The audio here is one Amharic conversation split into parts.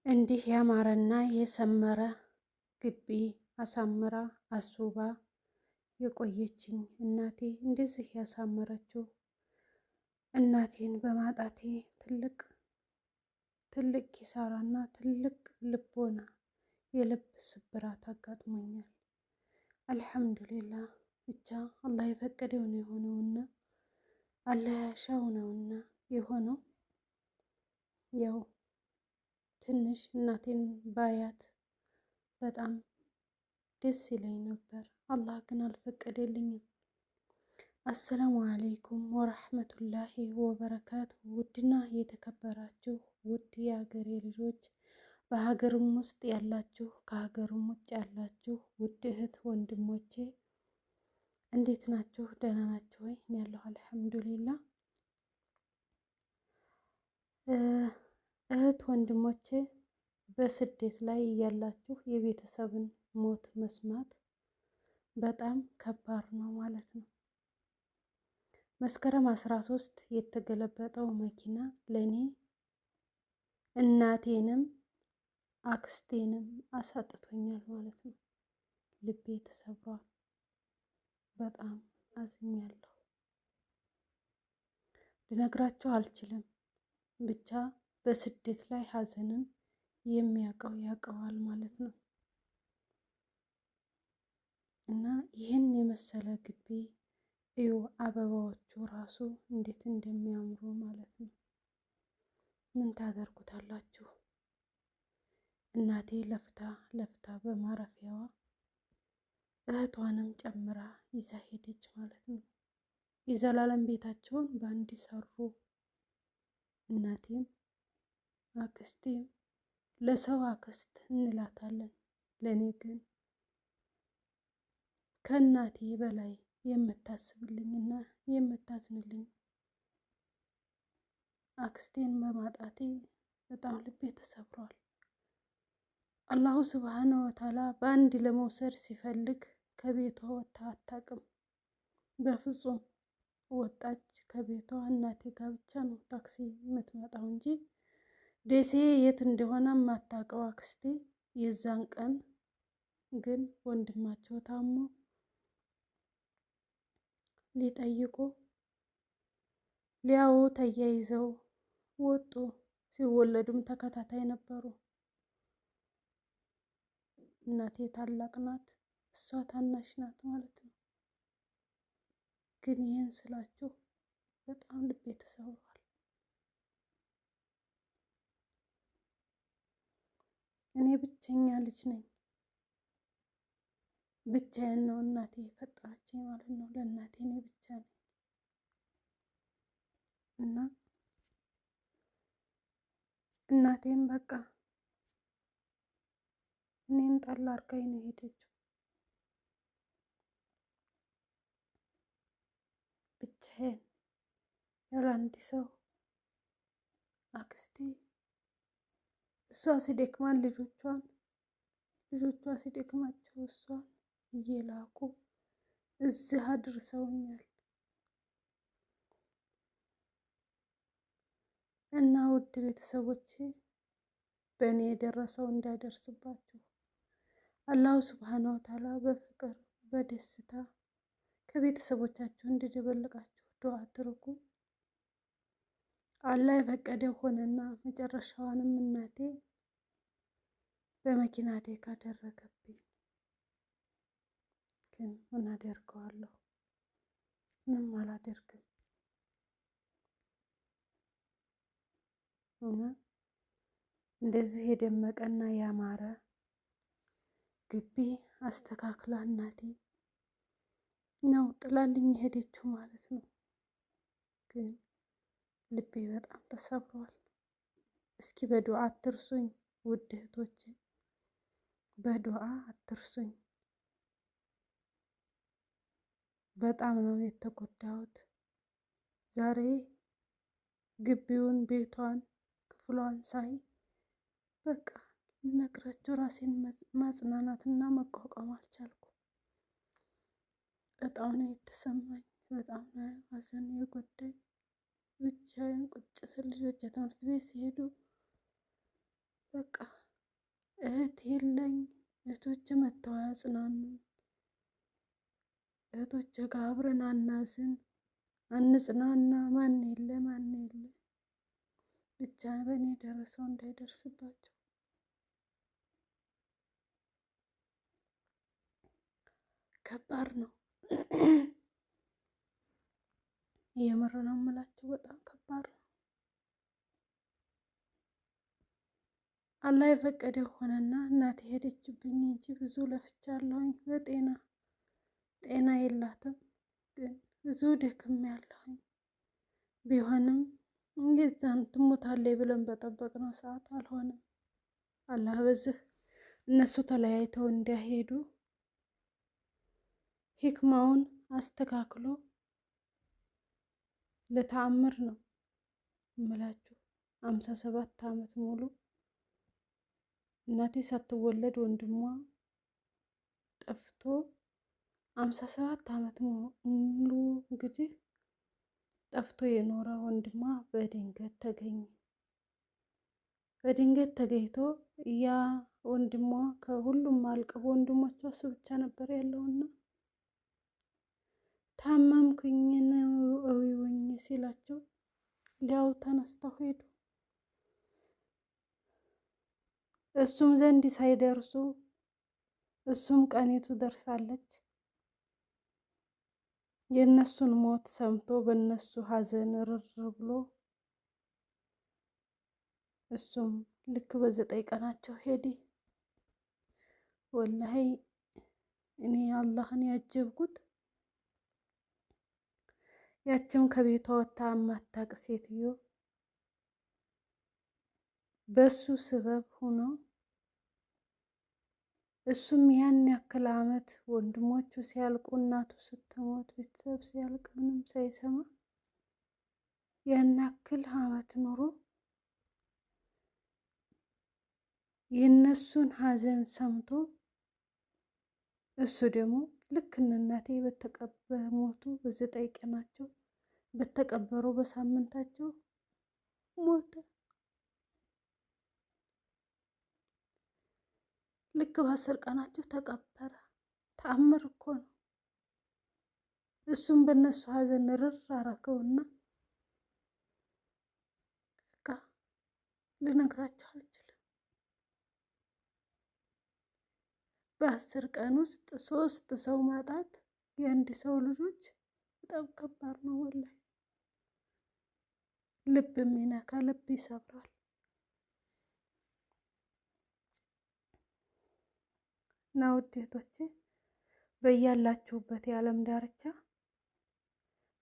እንዲህ ያማረና የሰመረ ግቢ አሳምራ አስውባ የቆየችኝ እናቴ እንደዚህ ያሳመረችው እናቴን በማጣቴ ትልቅ ኪሳራና ትልቅ ልቦና የልብ ስብራት አጋጥሞኛል። አልሐምዱሊላህ ብቻ አላህ የፈቀደው ነው የሆነውና አላህ ያሻው ነውና የሆነው። ያው ትንሽ እናቴን ባያት በጣም ደስ ይለኝ ነበር። አላህ ግን አልፈቀደልኝም። አሰላሙ አለይኩም ወራህመቱላሂ ወበረካቱ። ውድና የተከበራችሁ ውድ የሀገሬ ልጆች፣ በሀገርም ውስጥ ያላችሁ ከሀገርም ውጭ ያላችሁ ውድ እህት ወንድሞቼ እንዴት ናችሁ? ደህና ናችሁ ወይ? እኔ ያለሁ አልሐምዱሊላህ። እህት ወንድሞቼ በስደት ላይ ያላችሁ የቤተሰብን ሞት መስማት በጣም ከባድ ነው ማለት ነው። መስከረም 13 የተገለበጠው መኪና ለኔ እናቴንም አክስቴንም አሳጥቶኛል ማለት ነው። ልቤ ተሰብሯል። በጣም አዝኛለሁ። ልነግራችሁ አልችልም። ብቻ በስደት ላይ ሀዘንን የሚያውቀው ያውቀዋል ማለት ነው። እና ይህን የመሰለ ግቢ እዩ፣ አበባዎቹ ራሱ እንዴት እንደሚያምሩ ማለት ነው። ምን ታደርጉታላችሁ? እናቴ ለፍታ በማረፊያዋ እህቷንም ጨምራ ይዛ ሄደች ማለት ነው። የዘላለም ቤታቸውን በአንድ ሰሩ። እናቴም አክስቴም ለሰው አክስት እንላታለን። ለኔ ግን ከእናቴ በላይ የምታስብልኝና የምታዝንልኝ አክስቴን በማጣቴ በጣም ልቤ ተሰብሯል። አላሁ ስብሓነ ወተዓላ በአንድ ለመውሰድ ሲፈልግ ከቤቷ ወጥታ አታውቅም። በፍጹም ወጣች ከቤቷ እናቴ ጋር ብቻ ነው ታክሲ የምትመጣው እንጂ ደሴ የት እንደሆነ የማታውቀው አክስቴ የዛን ቀን ግን ወንድማቸው ታሞ ሊጠይቁ ሊያው ተያይዘው ወጡ። ሲወለዱም ተከታታይ ነበሩ። እናቴ ታላቅ ናት፣ እሷ ታናሽ ናት ማለት ነው። ግን ይህን ስላችሁ በጣም ልቤ ተሰብሯል። እኔ ብቸኛ ልጅ ነኝ። ብቻዬን ነው እናቴ የፈጠረችኝ ማለት ነው። ለእናቴ እኔ ብቻ ነኝ እና እናቴም በቃ እኔን ጣል አድርጋኝ ነው የሄደችው። ብቻዬን ያለ አንድ ሰው። አክስቴ እሷ ሲደክማን ልጆቿ ሲደክማቸው እሷን እየላኩ እዚህ አድርሰውኛል። እና ውድ ቤተሰቦቼ በእኔ የደረሰው እንዳይደርስባችሁ አላሁ ስብሓነ ወተዓላ በፍቅር በደስታ ከቤተሰቦቻችሁ እንዲደበልቃችሁ ዱዓ አድርጉ። አላህ የፈቀደው ሆነና መጨረሻዋንም እናቴ በመኪና አደጋ አደረገብኝ። ግን ምን አደርገዋለሁ? ምንም አላደርግም። እና እንደዚህ የደመቀና ያማረ ግቢ አስተካክላ እናቴ ነው ጥላልኝ ሄደችው ማለት ነው። ግን ልቤ በጣም ተሰብሯል። እስኪ በዱዓ አትርሱኝ ውድ እህቶቼ፣ በዱዓ አትርሱኝ። በጣም ነው የተጎዳሁት። ዛሬ ግቢውን፣ ቤቷን፣ ክፍሏን ሳይ በቃ ልነግራችሁ ራሴን ማጽናናትና መቋቋም አልቻልኩም። በጣም ነው የተሰማኝ። በጣም ነው ሀዘን የጎዳኝ። ብቻዬን ቁጭ ስል ልጆች ትምህርት ቤት ሲሄዱ በቃ እህት የለኝ። እህቶች መተው ያጽናኑኝ። እህቶች ጋር አብረን አናዝን አንጽናና። ማን የለ ማን የለ። ብቻ በእኔ የደረሰው እንዳይደርስባቸው። ከባድ ነው። የምር ነው የምላቸው። በጣም ከባድ ነው። አላህ የፈቀደ ሆነና እናቴ ሄደችብኝ እንጂ ብዙ ለፍቻለሁኝ። ጤና የላትም፣ ግን ብዙ ደክም ያለሁኝ ቢሆንም የዛን ትሞታለች ብለን በጠበቅነው ሰዓት አልሆነም። አላህ በዚህ እነሱ ተለያይተው እንዲያሄዱ ሂክማውን አስተካክሎ ለተአምር ነው እምላችሁ። 57 ዓመት ሙሉ እናቴ ሳትወለድ ወንድሟ ጠፍቶ 57 ዓመት ሙሉ እንግዲህ ጠፍቶ የኖረ ወንድሟ በድንገት ተገኘ። በድንገት ተገኝቶ ያ ወንድሟ ከሁሉም አልቀው ወንድሞቿ እሱ ብቻ ነበር ያለውና ታመምኩኝ እዩኝ ሲላቸው ሊያው ተነስተው ሄዱ። እሱም ዘንድ ሳይደርሱ እሱም ቀኔቱ ደርሳለች። የእነሱን ሞት ሰምቶ በእነሱ ሀዘን ርር ብሎ እሱም ልክ በ9 ቀናቸው ሄደ። ወላሂ እኔ አላህን ያጀብኩት ያችም ከቤቷ ወጥታ የማታውቅ ሴትዮ በሱ ስበብ ሆኖ እሱም ያን ያክል ዓመት ወንድሞቹ ሲያልቁ እናቱ ስትሞት ቤተሰብ ሲያልቅ ምንም ሳይሰማ ያን ያክል ዓመት ኖሮ የነሱን ሀዘን ሰምቶ እሱ ደግሞ ልክ እናቴ በሞቱ በ9 ቀናቸው በተቀበሩ በሳምንታቸው ሞተ። ልክ በ10 ቀናቸው ተቀበረ። ተአምር እኮ ነው። እሱም በእነሱ ሀዘን ርር አረገውና ልነግራቸው አልችልም። በ10 ቀን ውስጥ 3 ሰው ማጣት የአንድ ሰው ልጆች በጣም ከባድ ነው። ወላሂ ልብ የሚነካ ልብ ይሰብራል። እና ውዴቶቼ በያላችሁበት የዓለም ዳርቻ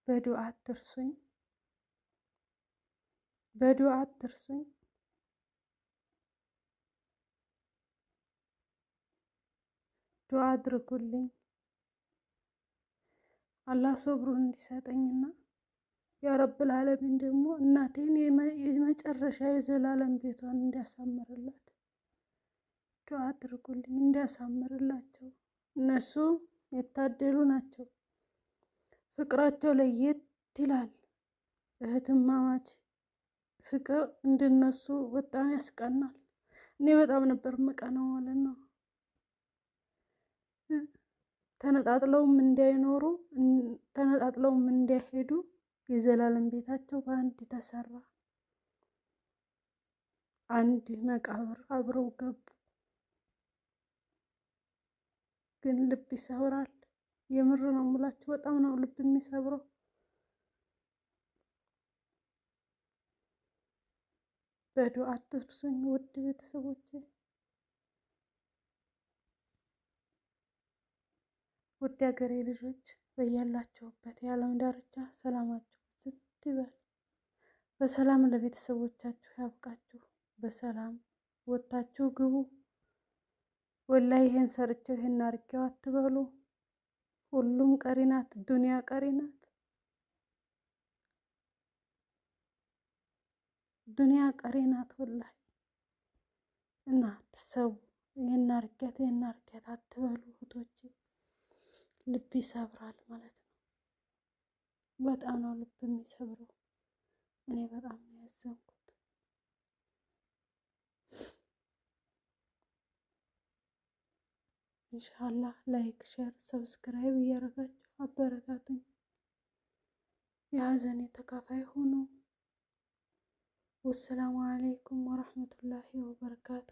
በዱዓ አትርሱኝ፣ በዱዓ አትርሱኝ። ዱዓ አድርጉልኝ አላህ ሶብሩን እንዲሰጠኝና ያ ረብል ዓለሚን ደግሞ እናቴን የመጨረሻ የዘላለም ቤቷን እንዲያሳምርላት ዱዓ አድርጉልኝ፣ እንዲያሳምርላቸው። እነሱ የታደሉ ናቸው። ፍቅራቸው ለየት ይላል። እህትማማች ፍቅር እንደነሱ በጣም ያስቀናል። እኔ በጣም ነበር የምቀናው ማለት ነው። ተነጣጥለውም እንዳይኖሩ ተነጣጥለውም እንዳይሄዱ የዘላለም ቤታቸው በአንድ ተሰራ። አንድ መቃብር አብረው ገቡ። ግን ልብ ይሰብራል። የምር ነው የምላችሁ፣ በጣም ነው ልብ የሚሰብረው። በዱዓ አትርሱኝ ውድ ቤተሰቦቼ፣ ውድ ሀገሬ ልጆች በያላችሁበት የዓለም ዳርቻ ሰላማችሁ ዝት ይበል። በሰላም ለቤተሰቦቻችሁ ያብቃችሁ። በሰላም ወጥታችሁ ግቡ። ወላሂ ይሄን ሰርቼው ይሄን አርጌው አትበሉ። ሁሉም ቀሪ ናት፣ ዱንያ ቀሪ ናት። ዱንያ ቀሪ ናት ወላሂ። እና አትሰቡ። ይሄን አርጌት አትበሉ እህቶቼ። ልብ ይሰብራል ማለት ነው። በጣም ነው ልብ የሚሰብረው። እኔ በጣም ነው ያዘንኩት። ኢንሻአላህ ላይክ፣ ሼር፣ ሰብስክራይብ እያደረጋችሁ አበረታቱኝ። የሀዘኔ ተካፋይ ሁኑ። ወሰላሙ አለይኩም ወራህመቱላሂ ወበረካቱ።